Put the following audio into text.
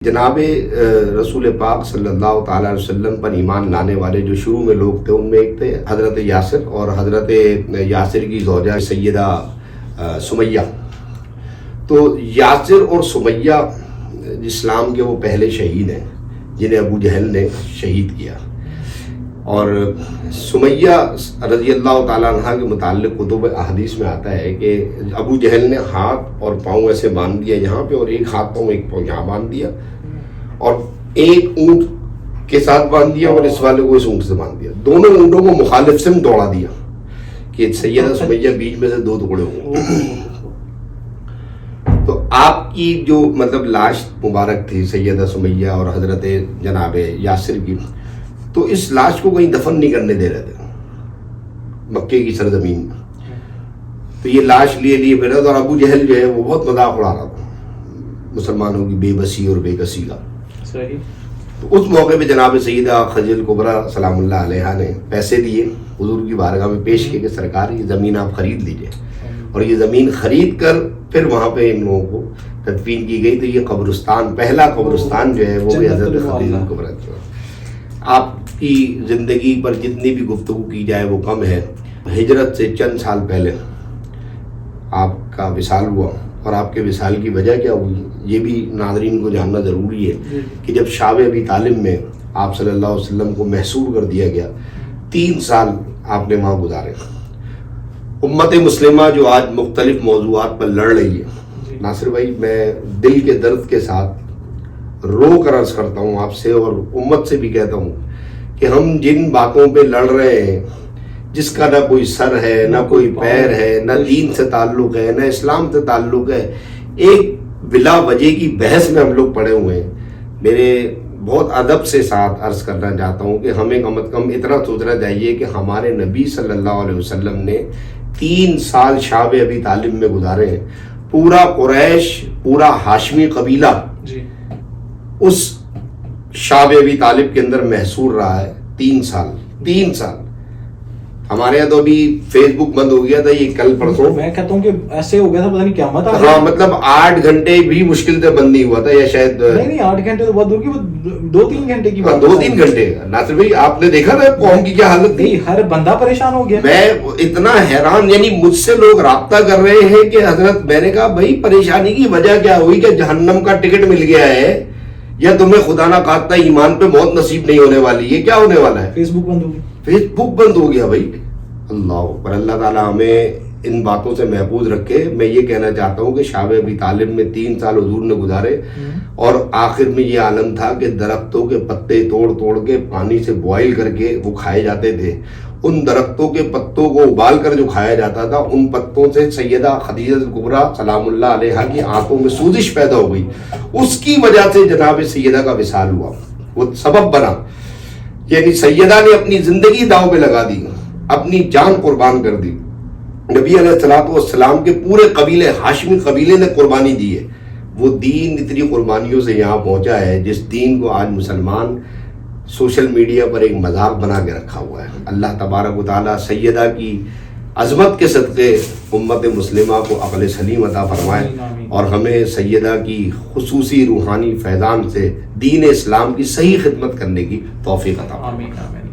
جناب رسول پاک صلی اللہ تعالیٰ علیہ وسلم پر ایمان لانے والے جو شروع میں لوگ تھے ان میں ایک تھے حضرت یاسر اور حضرت یاسر کی زوجہ سیدہ سمیہ۔ تو یاسر اور سمیہ اسلام کے وہ پہلے شہید ہیں جنہیں ابو جہل نے شہید کیا، اور سمیہ رضی اللہ تعالیٰ عنہ کے متعلق کتب احادیث میں آتا ہے کہ ابو جہل نے ہاتھ اور پاؤں ایسے باندھ دیا یہاں پہ، اور ایک ہاتھ پاؤں ایک پاؤں یہاں باندھ دیا، اور ایک اونٹ کے ساتھ باندھ دیا اور اس والے کو اس اونٹ سے باندھ دیا، دونوں اونٹوں کو مخالف سے دوڑا دیا کہ سیدہ سمیہ بیچ میں سے دو ٹکڑے ہوں۔ تو آپ کی جو مطلب لاش مبارک تھی سیدہ سمیہ اور حضرت جناب یاسر کی، تو اس لاش کو کہیں دفن نہیں کرنے دے رہے تھے مکے کی سرزمین میں، تو یہ لاش لیے پھر رہا تھا، اور ابو جہل جو ہے وہ بہت مذاق اڑا رہا تھا مسلمانوں کی بے بسی اور بے کسی کا۔ تو اس موقع پہ جناب سیدہ خدیجہ کبریٰ سلام اللہ علیہا نے پیسے دیے حضور کی بارگاہ میں پیش کیے کہ سرکار یہ زمین آپ خرید لیجئے، اور یہ زمین خرید کر پھر وہاں پہ ان لوگوں کو تدفین کی گئی۔ تو یہ قبرستان، پہلا قبرستان جو ہے وہ بھی حضرت خدیجہ کبریٰ۔ آپ کی زندگی پر جتنی بھی گفتگو کی جائے وہ کم ہے۔ ہجرت سے چند سال پہلے آپ کا وصال ہوا، اور آپ کے وصال کی وجہ کیا ہوئی یہ بھی ناظرین کو جاننا ضروری ہے کہ جب شعب ابی طالب میں آپ صلی اللہ علیہ وسلم کو محصور کر دیا گیا، 3 سال آپ نے وہاں گزارے۔ امت مسلمہ جو آج مختلف موضوعات پر لڑ رہی ہے، ناصر بھائی میں دل کے درد کے ساتھ رو کر عرض کرتا ہوں آپ سے اور امت سے بھی کہتا ہوں کہ ہم جن باتوں پہ لڑ رہے ہیں، جس کا نہ کوئی سر ہے، نہ کوئی پیر ہے، نہ دین سے تعلق ہے، نہ اسلام سے تعلق ہے، ایک بلا وجہ کی بحث میں ہم لوگ پڑے ہوئے ہیں۔ میرے بہت ادب سے ساتھ عرض کرنا چاہتا ہوں کہ ہمیں کم از کم اتنا سوچنا چاہیے کہ ہمارے نبی صلی اللہ علیہ وسلم نے 3 سال شعب ابی طالب میں گزارے ہیں۔ پورا قریش، پورا ہاشمی قبیلہ اس شعب ابی طالب کے اندر محصور رہا ہے 3 سال۔ ہمارے یہاں تو ابھی فیس بک بند ہو گیا تھا، یہ کل پرسوں میں کہتا ہوں کہ ایسے ہو گیا تھا، پتہ نہیں قیامت آ گئی۔ ہاں مطلب 8 گھنٹے بھی مشکل سے بند نہیں ہوا تھا، یا شاید نہیں 8 گھنٹے تو بہت دور کی، 2-3 گھنٹے کی بات، 2-3 گھنٹے۔ ناصر بھائی آپ نے دیکھا نا قوم کی کیا حالت تھی، ہر بندہ پریشان ہو گیا۔ میں اتنا حیران، یعنی مجھ سے لوگ رابطہ کر رہے ہیں کہ حضرت، میں نے کہا بھائی پریشانی کی وجہ کیا ہوئی کہ جہنم کا ٹکٹ مل گیا ہے، یا تمہیں خدا نہ خواستہ ایمان پہ موت نصیب نہیں ہونے والی ہے، کیا ہونے والا ہے؟ فیس بک بند ہو گئی، فیس بک بند ہو گیا بھائی۔ اللہ پر اللہ تعالیٰ ہمیں ان باتوں سے محفوظ رکھے۔ میں یہ کہنا چاہتا ہوں کہ شعب ابی طالب میں 3 سال حضور نے گزارے، اور آخر میں یہ عالم تھا کہ درختوں کے پتے توڑ کے پانی سے بوائل کر کے وہ کھائے جاتے تھے۔ ان درختوں کے پتوں کو ابال کر جو کھایا جاتا تھا، ان پتوں سے سیدہ خدیجہ کبریٰ سلام اللہ علیہا کی آنکھوں میں سوزش پیدا ہو گئی۔ اس کی وجہ سے جناب سیدہ کا وصال ہوا، وہ سبب بنا، یعنی سیدہ نے اپنی زندگی داؤ پہ لگا دی، اپنی جان قربان کر دی۔ نبی علیہ الصلوۃ والسلام کے پورے قبیلے، ہاشمی قبیلے نے قربانی دی ہے۔ وہ دین اتنی قربانیوں سے یہاں پہنچا ہے جس دین کو آج مسلمان سوشل میڈیا پر ایک مذاق بنا کے رکھا ہوا ہے۔ اللہ تبارک و تعالیٰ سیدہ کی عظمت کے صدقے امت مسلمہ کو عقل سلیم عطا فرمائے، اور ہمیں سیدہ کی خصوصی روحانی فیضان سے دین اسلام کی صحیح خدمت کرنے کی توفیق عطا فرمائے۔